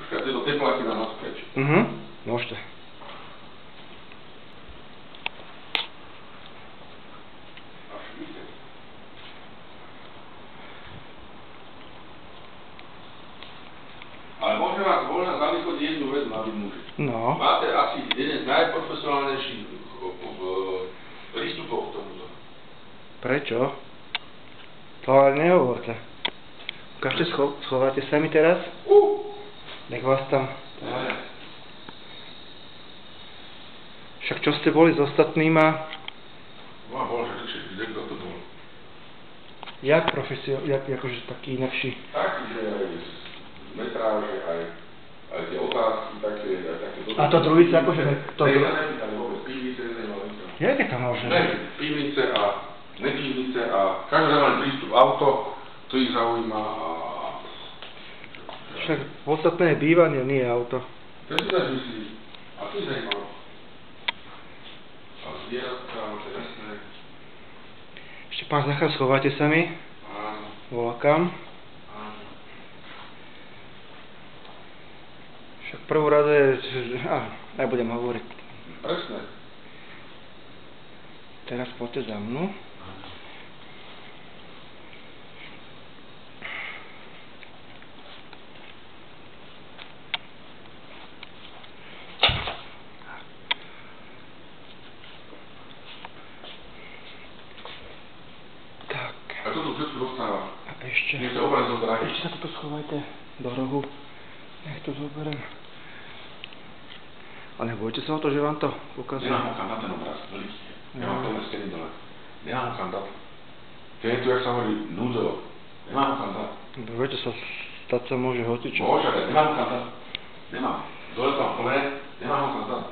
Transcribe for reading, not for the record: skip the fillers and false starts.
Počkaj, tieto tepláky dám naspäť. Môžete. Ale môžem vás zamyslieť jednu vec, mladí muži. No. Máte asi jeden z najprofesionálnejších prístupov k tomuto. Prečo? To ale nehovorte. Ukážte, schováte sa mi teraz? Nech vás tam... Však čo ste boli s ostatnýma? Bože, kde kto to bol? Jak akože taký inakší? Taký, že aj metráže, aj tie otázky, také... A to druhice akože... Nepýtali vôbec pivnice, nemali to. Jak je to možné? Pivnice a nepivnice a každý mali prístup auto, to ich zaujíma a... Však podstatné je bývanie, nie auto. To si tak myslíš. A to je zajímavé. A zvieratka, to je jasné. Ešte pán Zachar, schováte sa mi? Áno. Volakám. Áno. Však prvú radu je... nebudem hovoriť. Presne. Teraz poďte za mnou. A toto všetko dostáva. A ešte... Nech sa obraz zodrahý. Ešte sa toto schovajte do rohu. Nech to zoberiem. Ale nebojte sa o to, že vám to ukážem. Nemám ho kam dať ten obraz, veľký. Nemám to len steny dole. Nemám ho kam dať. Keď je tu, jak sa hovorí, núdzovo. Nemám ho kam dať. Viete sa, stať sa môže hocičo. Môže, ale nemám ho kam dať. Nemám. Dole tam plné, nemám ho kam dať.